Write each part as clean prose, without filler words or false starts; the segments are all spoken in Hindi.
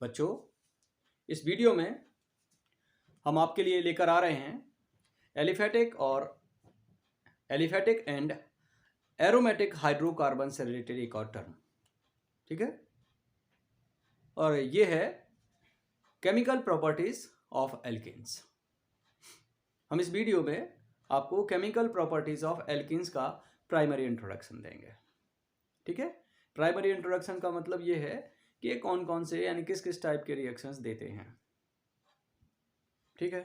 बच्चों, इस वीडियो में हम आपके लिए लेकर आ रहे हैं एलिफेटिक एंड एरोमेटिक हाइड्रोकार्बन से रिलेटेड एक और टर्म। ठीक है, और ये है केमिकल प्रॉपर्टीज ऑफ एल्केन्स। हम इस वीडियो में आपको केमिकल प्रॉपर्टीज ऑफ एल्केन्स का प्राइमरी इंट्रोडक्शन देंगे। ठीक है, प्राइमरी इंट्रोडक्शन का मतलब ये है कि ये कौन कौन से यानी किस किस टाइप के रिएक्शंस देते हैं। ठीक है,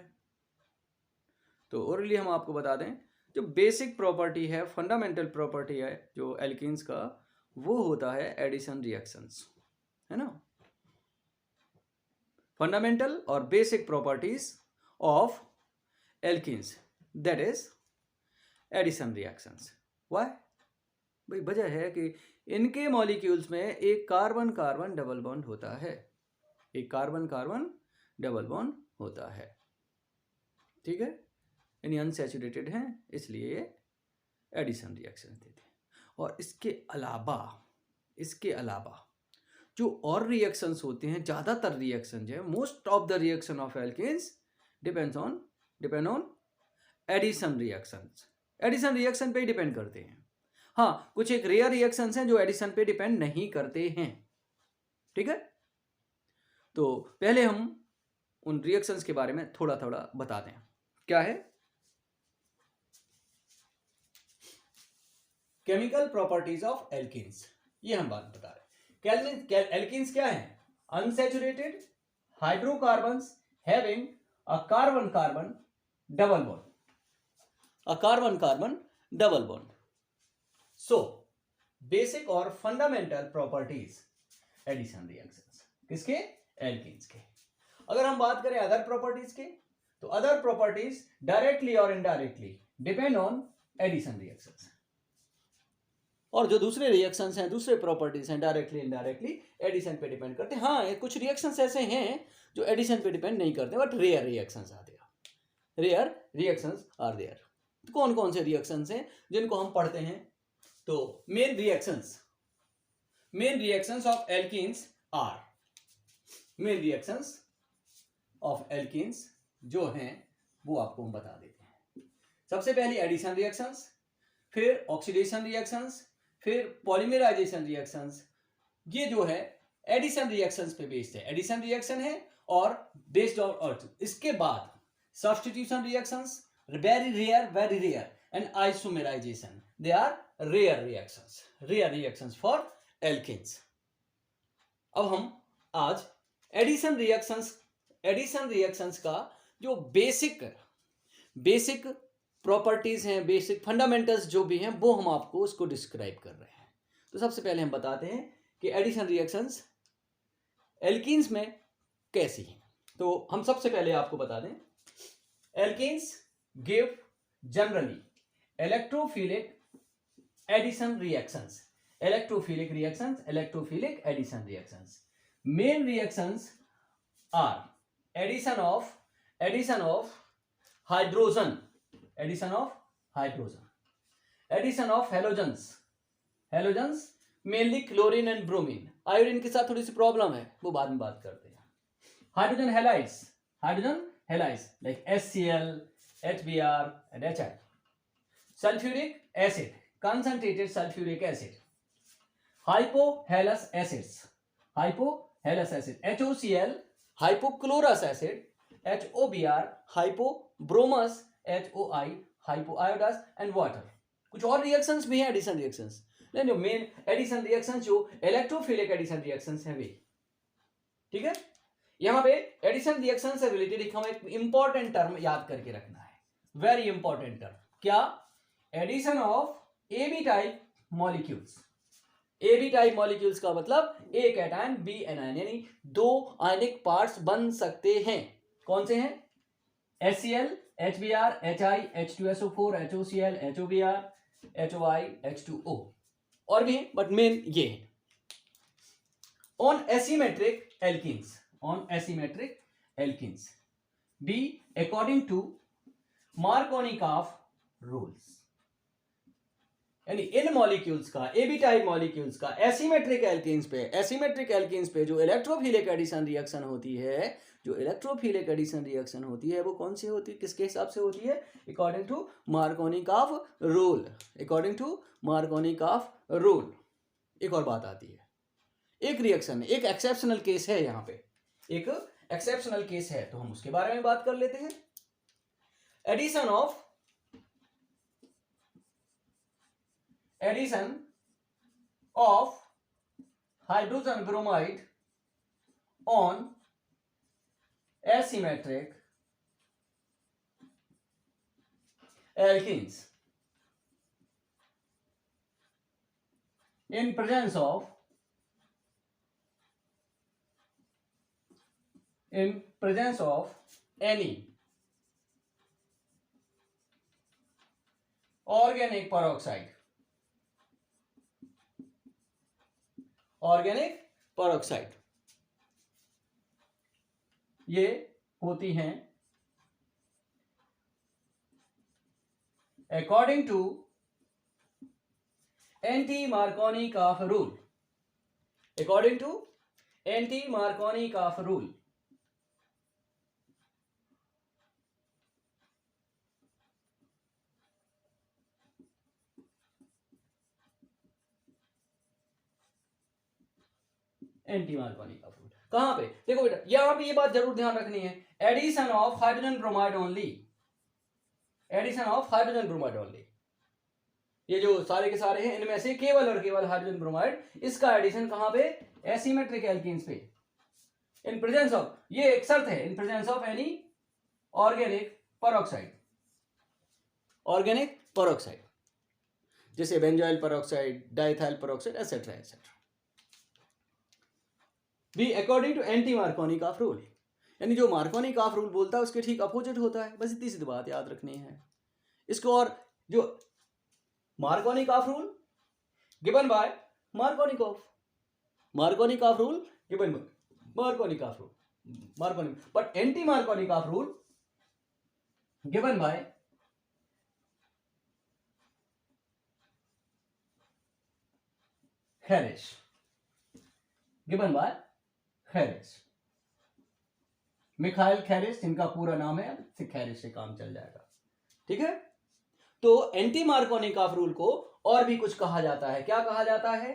तो ओरली हम आपको बता दें, जो बेसिक प्रॉपर्टी है, फंडामेंटल प्रॉपर्टी है जो एल्केन्स का, वो होता है एडिशन रिएक्शंस, है ना। फंडामेंटल और basic properties of alkenes, that is addition reactions. Why? भाई वजह है कि इनके मॉलिक्यूल्स में एक कार्बन कार्बन डबल बॉन्ड होता है, एक कार्बन कार्बन डबल बॉन्ड होता है। ठीक है, यानी अनसैचुरेटेड हैं, इसलिए ये एडिशन रिएक्शन देते हैं। और इसके अलावा जो और रिएक्शंस होते हैं, ज़्यादातर रिएक्शन जो है, most of the reaction of alkenes depend on addition reactions. Addition reaction पे ही डिपेंड करते हैं। हाँ, कुछ एक रेयर रिएक्शंस हैं जो एडिशन पे डिपेंड नहीं करते हैं। ठीक है, तो पहले हम उन रिएक्शंस के बारे में थोड़ा थोड़ा बता दें। क्या है केमिकल प्रॉपर्टीज ऑफ एल्केन्स, ये हम बात बता रहे हैं। एल्केन्स क्या है? Unsaturated hydrocarbons having a carbon carbon double bond, a carbon carbon double bond. So basic और फंडामेंटल प्रॉपर्टीज एडिशन रिएक्शंस किसके? एल्केन्स के। अगर हम बात करें अदर प्रॉपर्टीज के, तो अदर प्रॉपर्टीज डायरेक्टली और indirectly depend on addition reactions. और जो दूसरे रिएक्शंस हैं, दूसरे प्रॉपर्टीज हैं, डायरेक्टली इनडायरेक्टली एडिशन पे डिपेंड करते हैं। हाँ, कुछ रिएक्शंस ऐसे हैं जो एडिशन पे डिपेंड नहीं करते, but rare reactions are there. तो कौन कौन से रिएक्शंस हैं जिनको हम पढ़ते हैं? तो main reactions of alkenes are, main reactions of alkenes जो हैं वो आपको हम बता देते हैं। सबसे पहली एडिशन रिएक्शंस, फिर ऑक्सीडेशन रिएक्शंस, फिर पॉलीमराइजेशन रिएक्शंस। ये जो है एडिशन रिएक्शंस पे बेस्ड है, एडिशन रिएक्शन है और बेस्ड ऑन अर्थ। इसके बाद substitution reactions, very rare and isomerization, they are rare reactions for alkenes. अब हम आज एडिशन रिएक्शंस का जो बेसिक प्रॉपर्टीज हैं, बेसिक फंडामेंटल्स जो भी हैं, वो हम आपको उसको डिस्क्राइब कर रहे हैं। तो सबसे पहले हम बताते हैं कि एडिशन रिएक्शंस एल्कीन्स में कैसी हैं। तो हम सबसे पहले आपको बता दें, alkenes give generally electrophilic addition reactions, electrophilic addition reactions. Main reactions are addition of hydrogen, addition of halogens mainly chlorine and bromine. Iodine के साथ थोड़ी सी प्रॉब्लम है, वो बाद में बात करते हैं। Hydrogen halides like HCl, HBr and HI। Sulphuric acid, concentrated sulfuric acid, hypohalous acids, HOCl, hypochlorous acid, HOBr, hypobromous, HOI, hypoiodous and water। कुछ और रिएक्शंस भी हैं एडिशन रिएक्शंस, लेकिन जो मेन एडिशन रिएक्शंस जो इलेक्ट्रोफिलिक एडिशन रिएक्शंस हैं वे। ठीक है, यहां पे एडिशन रिएक्शन से रिलेटेड हमें एक इंपॉर्टेंट टर्म याद करके रखना है, वेरी इंपॉर्टेंट टर्म। क्या? Addition of AB type molecules. AB type molecules का मतलब A कैटायन B एनायन, यानी दो आयनिक पार्ट्स बन सकते हैं। कौन से हैं? HCl, HBr, HI, H2SO4, HOCl, HOBr, HOI, H2O और भी, बट मेन ये है। On asymmetric alkenes B according to Markovnikov rules, यानी इन मॉलिक्यूल्स का, ए बी टाइप मॉलिक्यूल्स का एसिमेट्रिक एल्कीन्स पे जो इलेक्ट्रोफिलिक एडिशन रिएक्शन होती है, जो इलेक्ट्रोफिलिक एडिशन रिएक्शन होती है, वो कौन सी होती है, किसके हिसाब से होती है? According to Markovnikov rule, according to Markovnikov rule. एक और बात आती है, एक रिएक्शन, एक एक्सेप्शनल केस है, यहाँ पे एक एक्सेप्शनल केस है, तो हम उसके बारे में बात कर लेते हैं। Addition of hydrogen bromide on asymmetric alkenes in presence of any organic peroxide, ये होती हैं according to anti Markovnikov rule, according to anti Markovnikov rule. Anti Markovnikov rule कहां पे? देखो बेटा, यहां पे ये बात जरूर ध्यान रखनी है, addition of hydrogen bromide only, addition of hydrogen bromide only. ये जो सारे के सारे हैं, इनमें से केवल और केवल हाइड्रोजन ब्रोमाइड, इसका एडिशन कहां पे? एसिमेट्रिक एल्कीन्स पे, इन प्रेजेंस ऑफ, ये एक शर्त है, in presence of any organic peroxide, जैसे benzoyl peroxide, diethyl peroxide, etcetera etcetera, भी अकॉर्डिंग टू एंटी-मार्कोनिकॉफ रूल। यानी जो मार्कोनिकॉफ रूल बोलता है उसके ठीक अपोजिट होता है, बस इतनी सी बात याद रखनी है इसको। और जो Markovnikov rule given by Markovnikov rule given by Markovnikov rule, but anti-Markovnikov rule given by Harris, Mikhail Harris, इनका पूरा नाम है, हैरिस से काम चल जाएगा, ठीक है। तो एंटी मार्कोनिकॉफ रूल को और भी कुछ कहा जाता है, क्या कहा जाता है?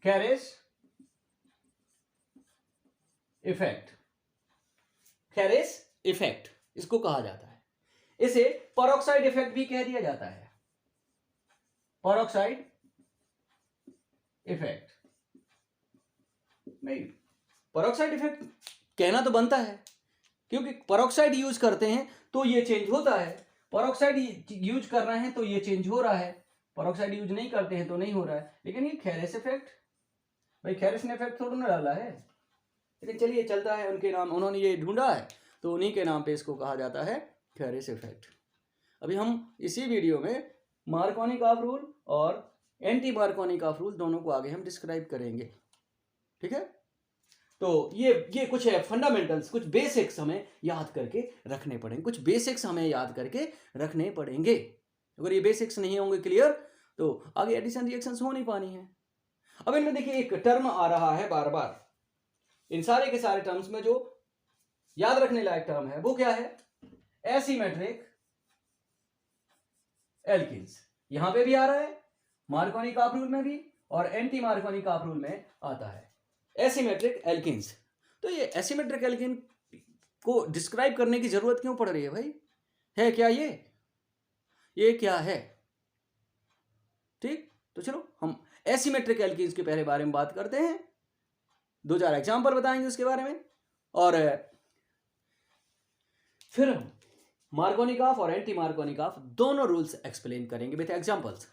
हैरिस इफेक्ट, इसको कहा जाता है। इसे पेरोक्साइड इफेक्ट भी कह दिया जाता है, पेरोक्साइड इफेक्ट। नहीं, पेरोक्साइड इफेक्ट कहना तो बनता है, क्योंकि पेरोक्साइड यूज करते हैं तो ये चेंज होता है, पेरोक्साइड यूज कर रहे हैं तो ये चेंज हो रहा है, पेरोक्साइड यूज नहीं करते हैं तो नहीं हो रहा है। लेकिन ये हैरिस इफेक्ट, भाई हैरिस ने इफेक्ट थोड़ा ना डाला है, लेकिन चलिए चलता है, उनके नाम, उन्होंने ये ढूंढा है तो उन्हीं के नाम पे इसको कहा जाता है हैरिस इफेक्ट। अभी हम इसी वीडियो में मार्कोनिकॉफ रूल और एंटी मार्कोनिकॉफ रूल दोनों को आगे हम डिस्क्राइब करेंगे, ठीक है। तो ये कुछ है फंडामेंटल्स, कुछ बेसिक्स हमें याद करके रखने पड़ेंगे, अगर ये बेसिक्स नहीं होंगे क्लियर तो आगे एडिशन रिएक्शंस हो नहीं पानी है। अब इनमें देखिए एक टर्म आ रहा है बार बार, इन सारे के सारे टर्म्स में जो याद रखने लायक टर्म है वो क्या है? Asymmetric alkenes. यहां पे भी आ रहा है, मार्कोनिकॉफ रूल में भी और एंटी मार्कोनिकॉफ रूल में आता है एसिमेट्रिक एल्कीन्स। तो ये एसिमेट्रिक एल्कीन को डिस्क्राइब करने की जरूरत क्यों पड़ रही है भाई? है क्या ये क्या है? ठीक, तो चलो हम एसिमेट्रिक एल्कीन्स के पहले बारे में बात करते हैं, 2-4 एग्जांपल बताएंगे उसके बारे में, और फिर हम मार्कोनिकॉफ और एंटी मार्कोनिकॉफ दोनों रूल्स एक्सप्लेन करेंगे विद एग्जांपल्स।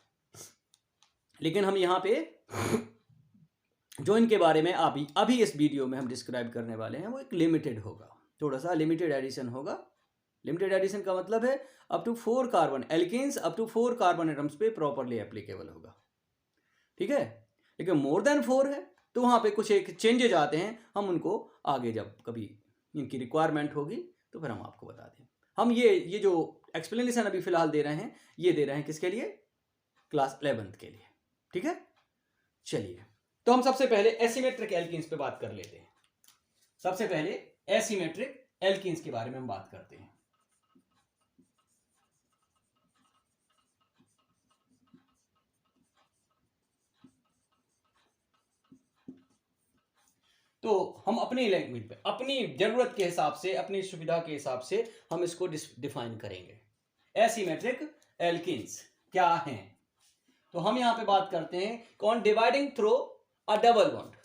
लेकिन हम यहाँ पे जो इनके बारे में अभी इस वीडियो में हम डिस्क्राइब करने वाले हैं वो एक लिमिटेड होगा, थोड़ा सा लिमिटेड एडिशन होगा। लिमिटेड एडिशन का मतलब है up to 4 carbon alkenes, up to 4 carbon atoms पे प्रॉपरली एप्लीकेबल होगा, ठीक है। लेकिन मोर देन 4 है तो वहाँ पे कुछ एक चेंजेज आते हैं, हम उनको आगे जब कभी इनकी रिक्वायरमेंट होगी तो फिर हम आपको बता दें। हम ये जो एक्सप्लेनेशन अभी फिलहाल दे रहे हैं, ये दे रहे हैं किसके लिए, क्लास 11th के लिए, ठीक है। चलिए, तो हम सबसे पहले एसिमेट्रिक एल्कीन्स पे बात कर लेते हैं। सबसे पहले एसिमेट्रिक एल्कीन्स के बारे में हम बात करते हैं। तो हम अपनी लैंग्वेज पे, अपनी जरूरत के हिसाब से, अपनी सुविधा के हिसाब से हम इसको डिफाइन करेंगे। एसिमेट्रिक एल्कीन्स क्या हैं? तो हम यहां पे बात करते हैं कौन, dividing through a double bond.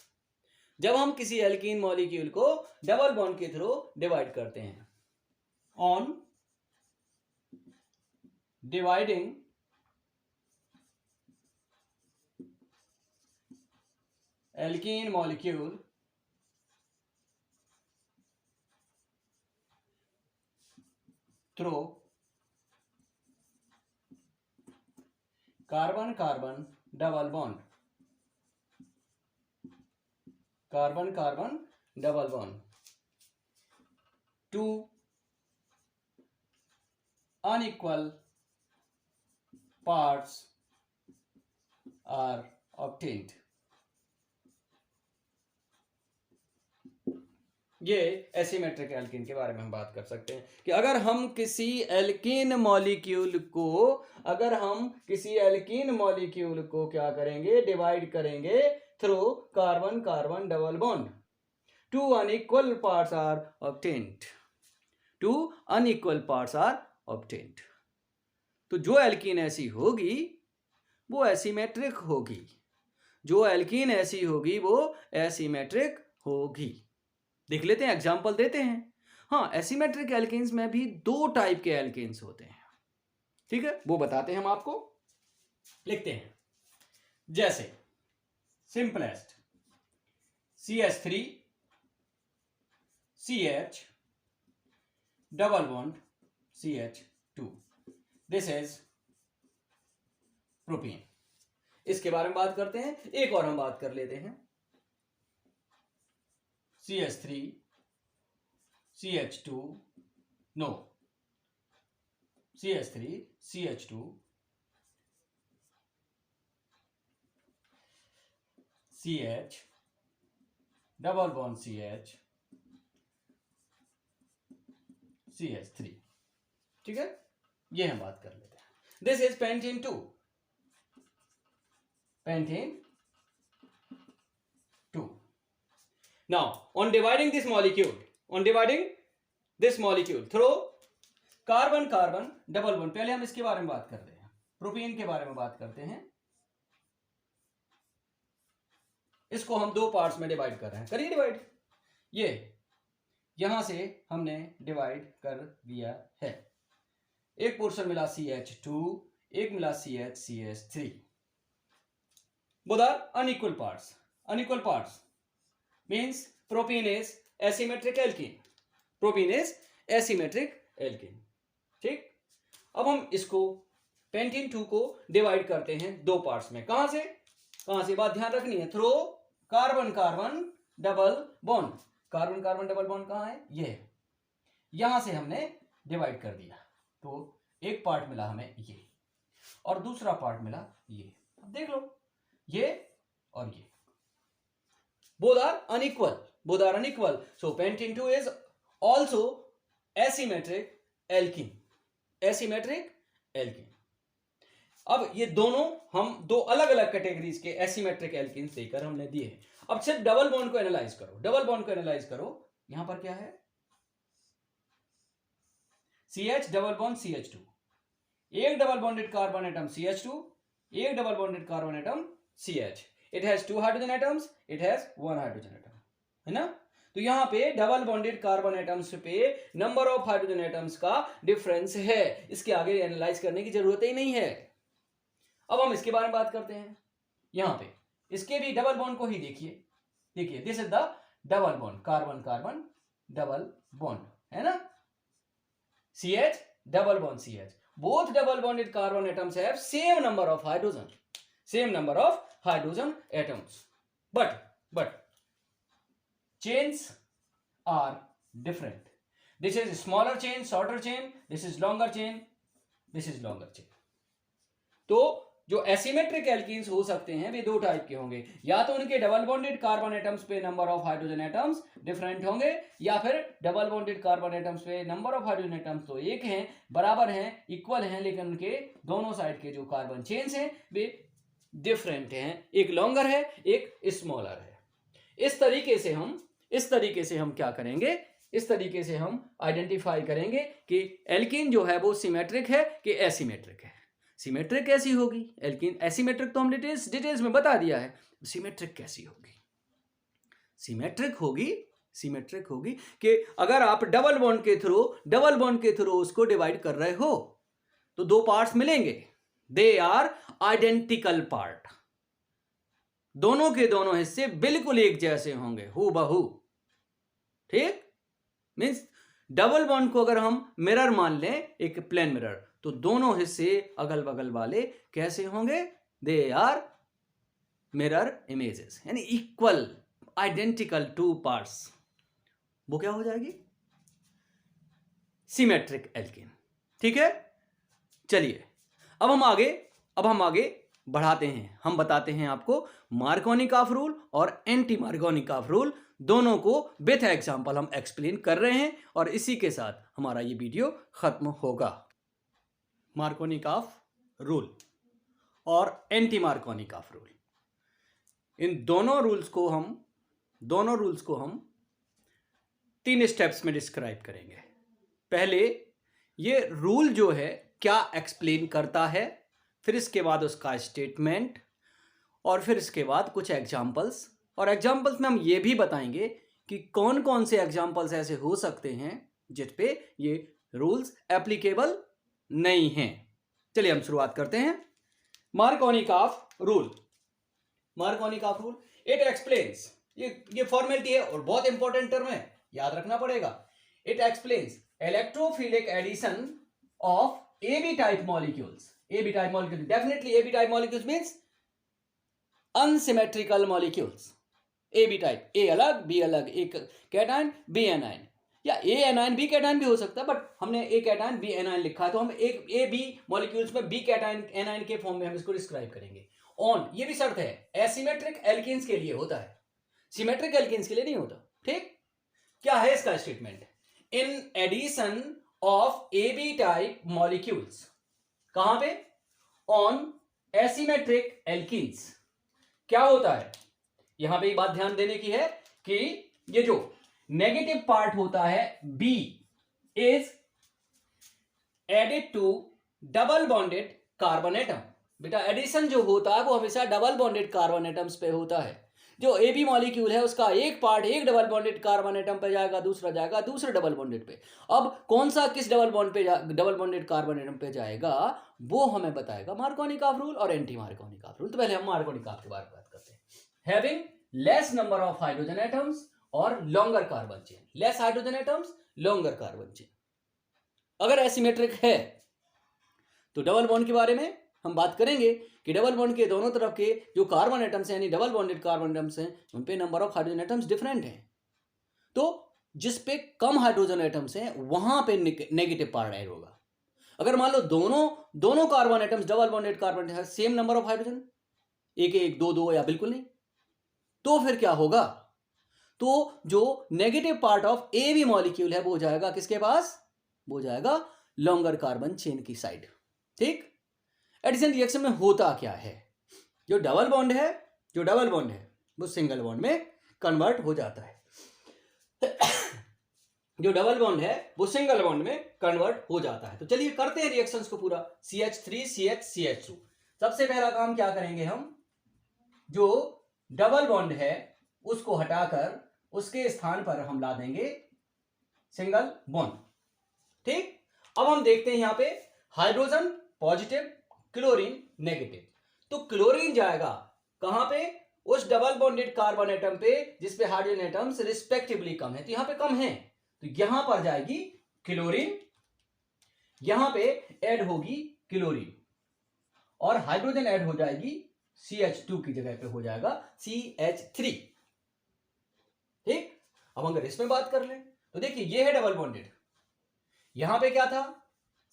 जब हम किसी एल्कीन मॉलिक्यूल को डबल बॉन्ड के थ्रू डिवाइड करते हैं, on dividing alkene molecule through carbon carbon double bond, carbon carbon double bond, two unequal parts are obtained। ये एसिमेट्रिक एल्कीन के बारे में हम बात कर सकते हैं कि अगर हम किसी एल्कीन मॉलिक्यूल को क्या करेंगे, डिवाइड करेंगे through carbon carbon double bond, two unequal parts are obtained, two unequal parts are obtained. तो जो एल्कीन ऐसी होगी वो एसिमेट्रिक होगी, जो एल्कीन ऐसी होगी वो एसिमेट्रिक होगी। देख लेते हैं, एग्जांपल देते हैं। हाँ, एसिमेट्रिक एल्कीन्स में भी दो टाइप के एल्कीन्स होते हैं, ठीक है, वो बताते हैं हम आपको। लिखते हैं, जैसे simplest CH3 CH double bond CH2, this is propene. इसके बारे में बात करते हैं। एक और हम बात कर लेते हैं, CH3 CH2 no CH3 CH2 CH double bond CH CH3, ठीक है, ये हम बात कर लेते हैं। This is pentane 2, pentane 2। Now, on dividing this molecule through carbon carbon double bond, पहले हम इसके बारे में बात करते हैं, प्रोपीन के बारे में बात करते हैं। इसको हम दो पार्ट्स में डिवाइड कर रहे हैं, करिए डिवाइड। ये यहां से हमने डिवाइड कर दिया है, एक पोर्शन मिला CH2, एक मिला CH3। Both are unequal parts means propene is asymmetric alkene, propene is asymmetric alkene, ठीक। अब हम इसको पेंटेन 2 को डिवाइड करते हैं दो पार्ट्स में। कहां से बात ध्यान रखनी है, through carbon carbon double bond. Carbon carbon double bond कहां है, ये है, यहां से हमने डिवाइड कर दिया। तो एक पार्ट मिला हमें ये, और दूसरा पार्ट मिला ये। अब देख लो, ये और ये, both are unequal, so pentene 2 is also asymmetric alkene। अब ये दोनों हम दो अलग अलग कैटेगरीज के एसिमेट्रिक एल्कीन्स देकर हमने दिए हैं। अब सिर्फ डबल बॉन्ड को एनालाइज करो, यहां पर क्या है, CH डबल बॉन्ड CH2, एक double bonded carbon atom CH2, एक double bonded carbon atom CH। It has 2 hydrogen atoms, it has 1 hydrogen atom, है ना। तो यहां पे डबल बॉन्डेड कार्बन एटम्स पे नंबर ऑफ हाइड्रोजन एटम्स का डिफरेंस है, इसके आगे एनालाइज करने की जरूरत ही नहीं है। अब हम इसके बारे में बात करते हैं। यहां पे इसके भी डबल बॉन्ड को ही देखिए, this is the double bond, carbon carbon double bond, है ना, CH double bond CH। Both double bonded carbon atoms have same number of hydrogen atoms, but chains are different। This is smaller chain, shorter chain, this is longer chain, this is longer chain. तो जो एसिमेट्रिक एल्कीन्स हो सकते हैं वे दो टाइप के होंगे, या तो उनके डबल बॉन्डेड कार्बन एटम्स पे number of hydrogen atoms different होंगे, या फिर डबल बॉन्डेड कार्बन एटम्स पे नंबर ऑफ हाइड्रोजन एटम्स तो एक हैं, बराबर हैं, इक्वल हैं, लेकिन उनके दोनों साइड के जो कार्बन चेन्स हैं वे डिफरेंट हैं, एक लॉन्गर है एक स्मॉलर है। इस तरीके से हम क्या करेंगे, इस तरीके से हम आइडेंटिफाई करेंगे कि एल्कीन जो है वो सिमेट्रिक है कि एसिमेट्रिक है। सिमेट्रिक कैसी होगी एल्कीन, एसिमेट्रिक तो हम डिटेल्स में बता दिया है, सिमेट्रिक कैसी होगी? सिमेट्रिक होगी कि अगर आप डबल बॉन्ड के थ्रू उसको डिवाइड कर रहे हो तो दो पार्ट्स मिलेंगे, दे आर आइडेंटिकल पार्ट, दोनों के दोनों हिस्से बिल्कुल एक जैसे होंगे, हूबहू। ठीक, मीन्स डबल बॉन्ड को अगर हम मिरर मान लें, एक प्लेन मिरर, तो दोनों हिस्से अगल बगल वाले कैसे होंगे? दे आर मिरर इमेजेस, यानी इक्वल आइडेंटिकल टू पार्ट्स, वो क्या हो जाएगी? Symmetric alkene. ठीक है, चलिए अब हम आगे बढ़ाते हैं, हम बताते हैं आपको मार्कोनिकॉफ रूल और एंटी मार्कोनिकॉफ रूल, दोनों को विथ एग्जांपल हम एक्सप्लेन कर रहे हैं और इसी के साथ हमारा ये वीडियो खत्म होगा। मार्कोनिकॉफ रूल और एंटी मार्कोनिकॉफ रूल, इन दोनों रूल्स को हम 3 स्टेप्स में डिस्क्राइब करेंगे। पहले ये रूल जो है क्या एक्सप्लेन करता है, फिर इसके बाद उसका स्टेटमेंट, और फिर इसके बाद कुछ एग्जांपल्स, और एग्जांपल्स में हम ये भी बताएंगे कि कौन कौन से एग्जांपल्स ऐसे हो सकते हैं जिस पे ये रूल्स एप्लीकेबल नहीं हैं। चलिए हम शुरुआत करते हैं। मार्कोनिकॉफ रूल इट एक्सप्लेन्स, ये फॉर्मेलिटी है और बहुत इंपॉर्टेंट टर्म है, याद रखना पड़ेगा। It explains electrophilic addition of AB type molecules. Definitely AB type molecules means unsymmetrical molecules. AB type, A अलग B अलग, एक कैटायन B एनायन, या A एनायन B कैटायन भी हो सकता है, बट हमने A कैटायन B एनायन लिखा है तो हम एक A B मॉलिक्यूल्स में B कैटायन एनायन के फॉर्म में हम इसको डिस्क्राइब करेंगे। ऑन, ये भी शर्त है, एसिमेट्रिक एल्कीन्स के लिए होता है, सिमेट्रिक एल्कीन्स के लिए नहीं होता। ठीक, क्या है इसका statement? In addition of AB type molecules, कहां पे? ऑन एसिमेट्रिक एल्कीन्स क्या होता है? यहां पे एक बात ध्यान देने की है कि ये जो नेगेटिव पार्ट होता है B is added to double bonded carbon atom. बेटा एडिशन जो होता है वो हमेशा डबल बॉन्डेड कार्बन एटम्स पे होता है। जो AB मॉलिक्यूल है उसका एक पार्ट एक डबल बॉन्डेड कार्बन एटम पे जाएगा, दूसरा जाएगा दूसरे डबल बॉन्डेड पे। अब कौन सा किस डबल बॉन्डेड कार्बन एटम पे जाएगा वो हमें बताएगा मार्कोनिकॉफ रूल और एंटी मार्कोनिकॉफ रूल। तो पहले हम मार्कोनिकॉफ के बारे में बात करते हैं। Having less number of hydrogen atoms और longer carbon chain, less hydrogen atoms longer carbon chain. अगर एसिमेट्रिक है तो डबल बॉन्ड के बारे में हम बात करेंगे कि डबल बॉन्ड के दोनों तरफ के जो कार्बन एटम्स हैं, यानी डबल बॉन्डेड कार्बन एटम्स हैं, उन पे number of hydrogen atoms different हैं। तो जिस पे कम हाइड्रोजन एटम्स हैं वहां पे नेगेटिव पार्ट ऐड होगा। अगर मान लो दोनों carbon atoms double bonded carbon है, सेम नंबर ऑफ हाइड्रोजन, एक दो या बिल्कुल नहीं, तो फिर क्या होगा? तो जो negative part of AB molecule है वो जाएगा किसके पास? वो जाएगा लॉन्गर कार्बन चेन की साइड। ठीक, एडिशन रिएक्शन में होता क्या है? जो डबल बॉन्ड है वो सिंगल बॉन्ड में कन्वर्ट हो जाता है। जो डबल बॉन्ड है वो सिंगल बॉन्ड में कन्वर्ट हो जाता है। तो चलिए करते हैं रिएक्शंस को पूरा। CH3 CH CH2, सबसे पहला काम क्या करेंगे हम? जो डबल बॉन्ड है उसको हटाकर उसके स्थान पर हम ला देंगे सिंगल बॉन्ड। ठीक, अब हम देखते हैं यहां पे हाइड्रोजन पॉजिटिव, क्लोरीन नेगेटिव। तो क्लोरीन जाएगा कहां पे? उस डबल बॉन्डेड कार्बन एटम पे जिसपे हाइड्रोजन एटम्स रिस्पेक्टिवली कम है, तो यहां पे कम है तो यहां पर जाएगी क्लोरीन, यहां पे ऐड होगी क्लोरीन और हाइड्रोजन ऐड हो जाएगी CH2 की जगह पे हो जाएगा CH3। ठीक, अब अगर इसमें बात कर लें तो देखिए ये है डबल बॉन्डेड, यहां पे क्या था?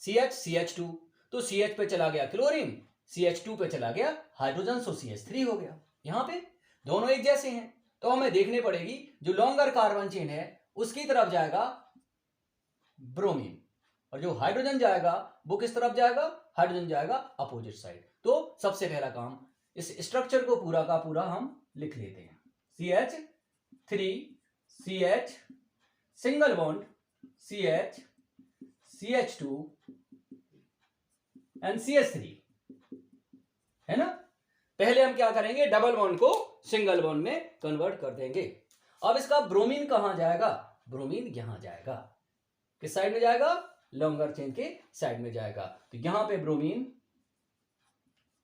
CH CH2, तो CH पे चला गया क्लोरीन, CH2 पे चला गया हाइड्रोजन, सो CH3 हो गया। यहां पे दोनों एक जैसे हैं, तो हमें देखने पड़ेगी जो लॉन्गर कार्बन चेन है उसकी तरफ जाएगा ब्रोमीन, और जो हाइड्रोजन जाएगा वो किस तरफ जाएगा, हाइड्रोजन जाएगा अपोजिट साइड। तो सबसे पहला काम, इस स्ट्रक्चर को पूरा का पूरा हम लिख लेते हैं। CH3 CH single bond CH CH2 and CH3, है ना। पहले हम क्या करेंगे, डबल बॉन्ड को सिंगल बॉन्ड में कन्वर्ट कर देंगे। अब इसका ब्रोमीन कहां जाएगा, ब्रोमीन यहां जाएगा। किस साइड में जाएगा, लॉन्गर चेन के साइड में जाएगा। तो यहां पे ब्रोमीन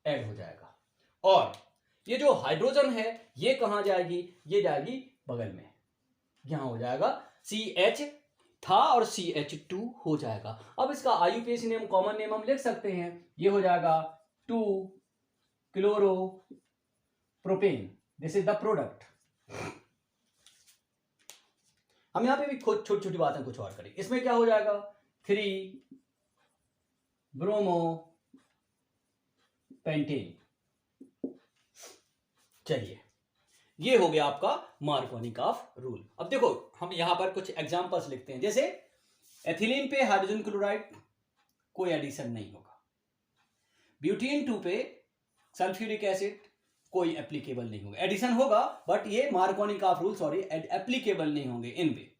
ऐड हो जाएगा। और ये जो हाइड्रोजन है ये कहां जाएगी, ये जाएगी बगल में, यहां हो जाएगा CH था और CH2 हो जाएगा। अब इसका IUPAC नेम, कॉमन नेम हम लिख सकते हैं, ये हो जाएगा 2 chloro propane, this is the product. हम यहां पे भी छोटी छोटी बातें कुछ और करें। इसमें क्या हो जाएगा, 3 ब्रोमो पेंटेन। चलिए, ये हो गया आपका मार्कोनिकॉफ रूल। अब देखो हम यहां पर कुछ एग्जांपल्स लिखते हैं, जैसे एथिलीन पे हाइड्रोजन क्लोराइड कोई एडिशन नहीं होगा, ब्यूटीन 2 पे सल्फ्यूरिक एसिड कोई एप्लीकेबल नहीं होगा, एडिशन होगा बट ये मार्कोनिकॉफ रूल सॉरी एप्लीकेबल नहीं होंगे इन पे।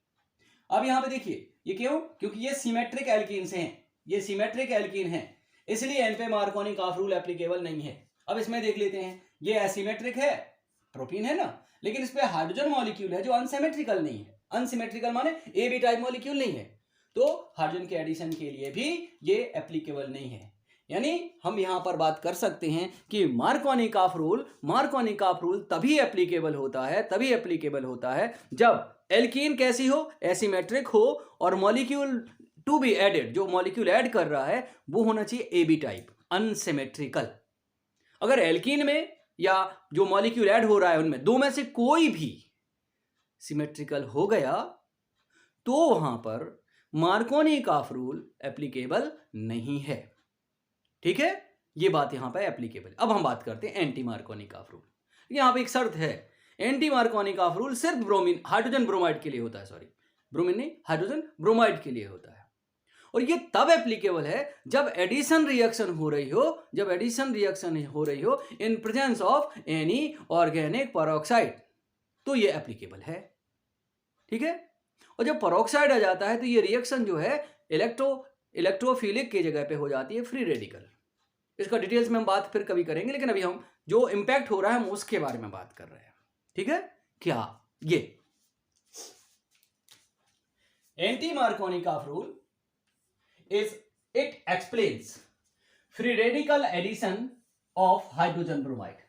अब यहां पे देखिए ये क्यों, क्योंकि ये सिमेट्रिक एल्कीन्स हैं, ये सिमेट्रिक एल्कीन हैं, इसलिए इन पे मार्कोनिकॉफ रूल एप्लीकेबल नहीं है। अब इसमें देख लेते हैं, ये एसिमेट्रिक है, प्रोपीन है ना, लेकिन इस पे हाइड्रोजन मॉलिक्यूल है जो अनसिमेट्रिकल नहीं है। अनसिमेट्रिकल माने AB टाइप मॉलिक्यूल नहीं है, तो हाइड्रोजन के एडिशन के लिए भी ये एप्लीकेबल नहीं है। यानी हम यहां पर बात कर सकते हैं कि मार्कोनिकॉफ रूल तभी एप्लीकेबल होता है जब एल्कीन कैसी हो, एसिमेट्रिक हो, और मॉलिक्यूल टू बी एडेड, जो मॉलिक्यूल ऐड कर रहा है वो होना चाहिए AB टाइप, अनसिमेट्रिकल। अगर एल्कीन में या जो मॉलिक्यूल ऐड हो रहा है उनमें दो में से कोई भी सिमेट्रिकल हो गया तो वहां पर मार्कोनिकॉफ रूल एप्लीकेबल नहीं है। ठीक है, ये बात यहां पर एप्लीकेबल। अब हम बात करते हैं एंटी मार्कोनिकॉफ रूल। यहां पे एक शर्त है, एंटी मार्कोनिकॉफ रूल सिर्फ ब्रोमीन हाइड्रोजन ब्रोमाइड के लिए होता है, सॉरी ब्रोमीन नहीं, हाइड्रोजन ब्रोमाइड के लिए होता है। और ये तब एप्लीकेबल है जब एडिशन रिएक्शन हो रही हो इन presence of any organic peroxide, तो ये एप्लीकेबल है। ठीक है, और जब पेरोक्साइड आ जाता है तो ये रिएक्शन जो है इलेक्ट्रोफिलिक की जगह पे हो जाती है फ्री रेडिकल। इसका डिटेल्स में हम बात फिर कभी करेंगे, लेकिन अभी हम जो इंपैक्ट हो रहा है हम उसके बारे में बात कर रहे हैं। ठीक है, क्या ये anti Markovnikov rule is it explains free radical addition of hydrogen bromide,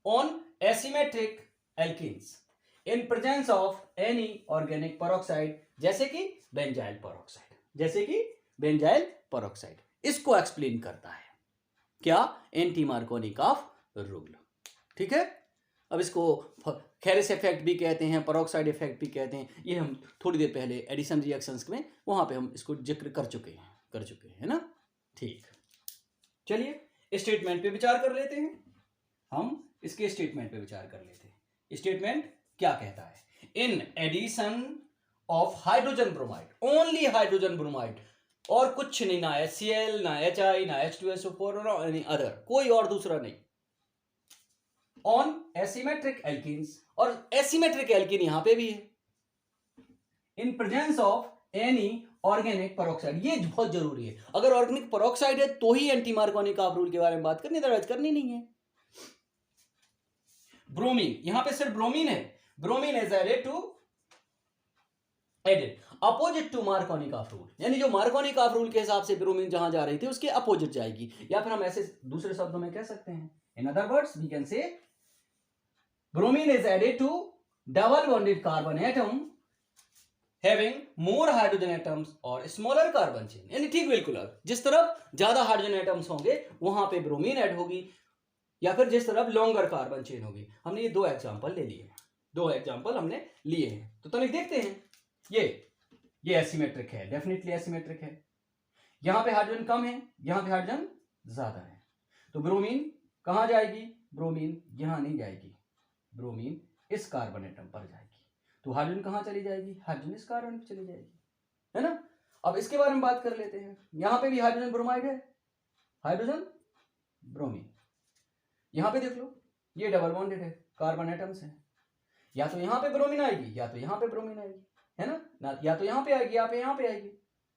on asymmetric alkenes in presence of any organic peroxide, जैसे कि बेंजाइल पेरोक्साइड, इसको एक्सप्लेन करता है क्या, एंटी मार्कोनिकॉफ रूल। ठीक है, अब इसको खेरिस इफेक्ट भी कहते हैं, पेरोक्साइड इफेक्ट भी कहते हैं। ये हम थोड़ी देर पहले एडिशन रिएक्शंस में वहां पे हम इसको जिक्र कर चुके हैं ना। ठीक, चलिए स्टेटमेंट पे विचार कर लेते हैं। हम इसके स्टेटमेंट पे विचार कर लेते हैं। स्टेटमेंट क्या कहता है, in addition of hydrogen bromide, only hydrogen bromide, और कुछ नहीं, ना HCl, ना HI, ना H2SO4 और एनी अदर, कोई और दूसरा नहीं, ऑन एसिमेट्रिक एल्कीन्स, और एसिमेट्रिक एल्कीन यहां पे भी है, in presence of any organic peroxide. ये बहुत जरूरी है, अगर ऑर्गेनिक पेरोक्साइड है तो ही एंटी मार्कोनिकॉफ रूल के बारे में बात करनी, अदरवाइज करनी नहीं है। ब्रोमीन, यहां पे सिर्फ ब्रोमीन है, bromine is added opposite to Markovnikov rule, यानी जो मार्कोनिकॉफ रूल के हिसाब से ब्रोमीन जहां जा रही थी उसके अपोजिट जाएगी, या फिर हम ऐसे दूसरे शब्दों में कह सकते हैं, in other words we can say bromine is added to double bonded carbon atom having more hydrogen atoms or smaller carbon chain। यानी ठीक बिल्कुल, जिस तरफ ज्यादा हाइड्रोजन एटम्स होंगे वहां पे ब्रोमीन ऐड होगी, या फिर जिस तरफ लॉन्गर कार्बन चेन होगी। हमने ये दो एग्जांपल ले लिए हैं, तो तनिक देखते हैं। ये ये एसिमेट्रिक है, डेफिनेटली एसिमेट्रिक है। यहां पे हाइड्रोजन कम है, यहां पे हाइड्रोजन ज्यादा है, तो ब्रोमीन कहां जाएगी? ब्रोमीन यहां नहीं जाएगी, ब्रोमीन इस कार्बन एटम पर जाएगी। तो हाइड्रोजन कहां चली जाएगी? हाइड्रोजन इस कार्बन पर चली जाएगी, है ना। अब इसके बारे में बात कर लेते हैं। यहां पे भी हाइड्रोजन ब्रोमाइड है, हाइड्रोजन ब्रोमीन। यहां पे देख लो, ये डबल बॉन्डेड है, कार्बन एटम्स हैं। या तो यहां पे ब्रोमीन आएगी, या तो यहां पे ब्रोमीन आएगी, है ना, या तो यहां पे आएगी, यहां पे आएगी।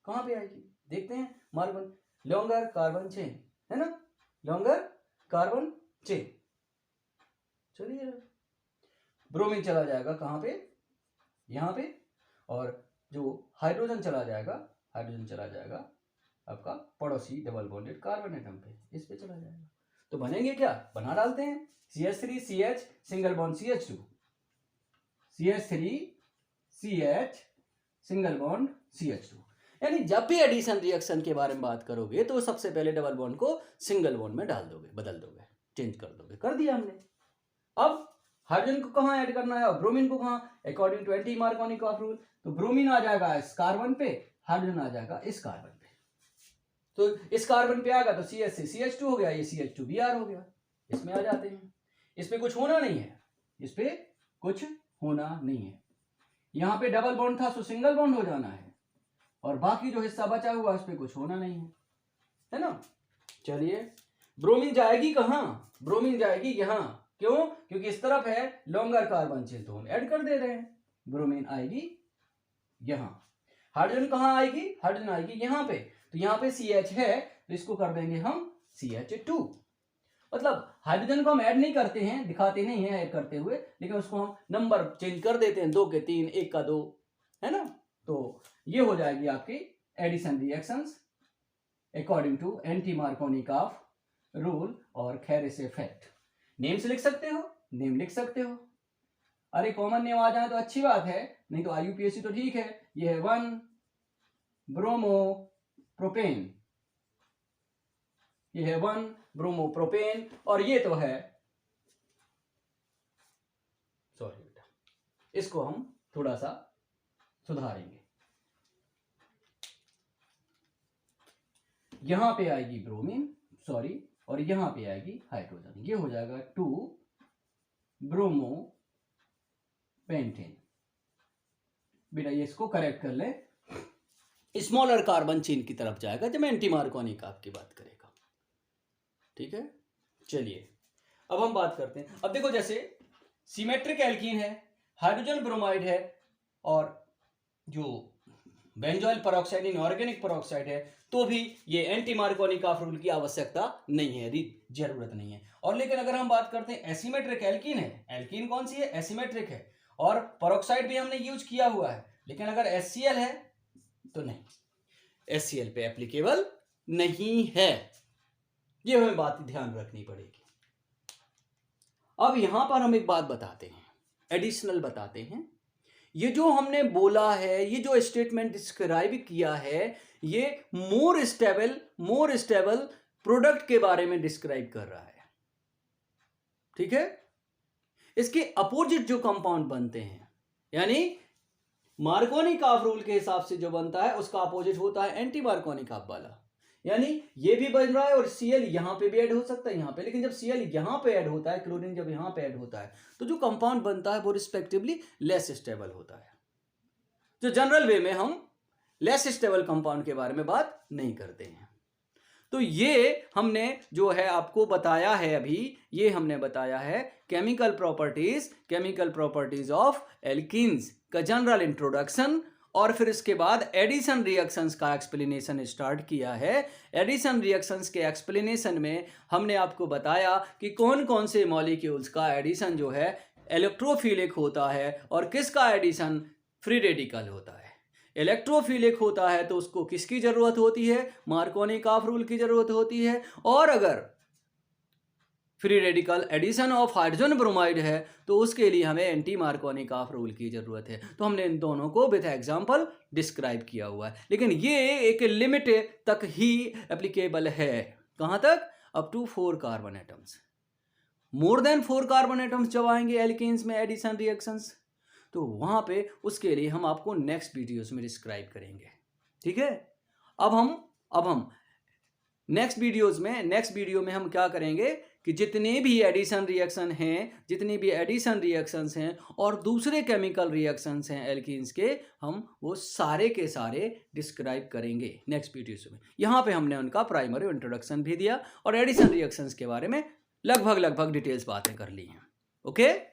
कहां पे आएगी? देखते हैं। मार्बन लॉन्गर कार्बन चेन, है ना, लॉन्गर कार्बन चेन। चलिए, ब्रोमीन चला जाएगा कहां पे? यहां पे। और जो हाइड्रोजन चला जाएगा, हाइड्रोजन चला जाएगा आपका पड़ोसी डबल बॉन्डेड कार्बन एटम पे, इस पे चला जाएगा। तो बनेंगे क्या? बना डालते हैं CH3CH single bond CH2, CH3CH single bond CH2। यानी जब भी एडिशन रिएक्शन के बारे में बात करोगे तो सबसे पहले डबल बॉन्ड को सिंगल बॉन्ड में डाल दोगे, बदल दोगे, चेंज कर दोगे। कर दिया हमने। अब हाइड्रोजन को कहां ऐड करना है और ब्रोमीन को कहां? According to anti Markovnikov rule, तो ब्रोमीन आ जाएगा इस कार्बन पे, हाइड्रोजन आ जाएगा इस कार्बन पे। तो इस कार्बन पे आएगा तो CH से CH2 हो गया, ये CH2Br हो गया। इसमें आ जाते हैं। इस पे कुछ होना नहीं है, इस पे कुछ होना नहीं है। यहां पे डबल बॉन्ड था तो सिंगल बॉन्ड हो जाना है, और बाकी जो हिस्सा बचा हुआ उस पे कुछ होना नहीं है ना। चलिए, ब्रोमीन जाएगी कहां? ब्रोमीन जाएगी यहां। क्यों? क्योंकि इस तरफ है लॉन्गर कार्बन चेन, तो हम ऐड कर दे रहे हैं। ब्रोमीन आएगी यहां। हाइड्रोजन कहां आएगी? हाइड्रोजन आएगी यहां पे। तो यहां पे CH है तो इसको कर देंगे हम CH2। मतलब हाइड्रोजन को हम ऐड नहीं करते हैं, दिखाते नहीं है ऐड करते हुए, लेकिन उसको हम नंबर चेंज कर देते हैं, 2 के 3, 1 का 2, है ना। तो ये हो जाएगी आपकी addition reactions according to anti Markovnikov rule और खेरिस इफेक्ट। नेम से लिख सकते हो, नेम लिख सकते हो। अरे कॉमन नेम आ जाए तो अच्छी बात है, नहीं तो IUPAC तो ठीक है। ये है 1 ब्रोमो प्रोपेन, ये है 1 ब्रोमो प्रोपेन, और ये तो है, सॉरी बेटा, इसको हम थोड़ा सा सुधारेंगे। यहां पे आएगी ब्रोमीन, सॉरी, और यहां पे आएगी हाइड्रोजन। ये हो जाएगा 2 ब्रोमो पेंटेन। बेटा ये इसको करेक्ट कर ले, स्मॉलर कार्बन चेन की तरफ जाएगा जब एंटी मार्कोनिकॉफ की बात करेगा। ठीक है, चलिए अब हम बात करते हैं। अब देखो, जैसे सिमेट्रिक एल्कीन है, हाइड्रोजन ब्रोमाइड है, और जो बेंजोइल पेरोक्साइड इनऑर्गेनिक पेरोक्साइड है, तो भी ये एंटी मार्कोनिकॉफ रूल की आवश्यकता नहीं है, जरूरत नहीं है। और लेकिन अगर हम बात करते हैं एसिमेट्रिक एल्कीन है, एल्कीन कौन सी है? एसिमेट्रिक है, और पेरोक्साइड भी हमने यूज किया हुआ है, लेकिन अगर HCl है तो नहीं, HCl पे एप्लीकेबल नहीं है। ये हमें बात ध्यान रखनी पड़ेगी। अब यहां पर हम एक बात बताते हैं, एडिशनल बताते हैं। ये जो हमने बोला है, ये जो स्टेटमेंट डिस्क्राइब किया है, ये मोर स्टेबल प्रोडक्ट के बारे में डिस्क्राइब कर रहा है। ठीक है, इसके अपोजिट जो कंपाउंड बनते हैं, यानी मार्कोनिकॉफ रूल के हिसाब से जो बनता है उसका अपोजिट होता है एंटी मार्कोनिकॉफ वाला। यानी ये भी बन रहा है और Cl यहां पे भी ऐड हो सकता है यहां पे, लेकिन जब Cl यहां पे ऐड होता है, क्लोरीन जब यहां पे ऐड होता है, तो जो कंपाउंड बनता है वो रिस्पेक्टिवली लेस स्टेबल होता है। जो जनरल वे में हम लेस स्टेबल कंपाउंड के बारे में बात नहीं करते हैं। तो ये हमने जो है आपको बताया है अभी, ये हमने बताया है केमिकल प्रॉपर्टीज ऑफ एल्कीन्स का जनरल इंट्रोडक्शन, और फिर इसके बाद एडिशन रिएक्शंस का एक्सप्लेनेशन स्टार्ट किया है। एडिशन रिएक्शंस के एक्सप्लेनेशन में हमने आपको बताया कि कौन कौन से मॉलिक्यूल्स का एडिशन जो है इलेक्ट्रोफिलिक होता है और किसका एडिशन फ्री रेडिकल होता है। इलेक्ट्रोफिलिक होता है तो उसको किसकी जरूरत होती है? मार्कोनिकॉफ रूल की जरूरत होती है। और अगर free radical addition of hydrogen bromide है तो उसके लिए हमें एंटी मार्कोनिकॉफ रूल की जरूरत है। तो हमने इन दोनों को विद एग्जांपल डिस्क्राइब किया हुआ है, लेकिन ये एक लिमिट तक ही एप्लीकेबल है। कहां तक? Up to 4 carbon atoms. More than 4 carbon atoms जब आएंगे एल्केन्स में एडिशन रिएक्शंस, तो वहाँ पे उसके लिए हम आपको नेक्स्ट वीडियोस में डिस्क्राइब करेंगे। ठीक है, अब हम नेक्स्ट वीडियो में हम क्या करेंगे कि जितने भी एडिशन रिएक्शंस हैं और दूसरे केमिकल रिएक्शंस हैं एल्कीन्स के, हम वो सारे के सारे डिस्क्राइब करेंगे नेक्स्ट वीडियोस में। यहाँ पे हमने उनका प्राइमरी इंट्रोडक्शन भी दिया और एडिशन रिएक्शंस के बारे में लगभग डिटेल्स बातें कर ली हैं। ओके।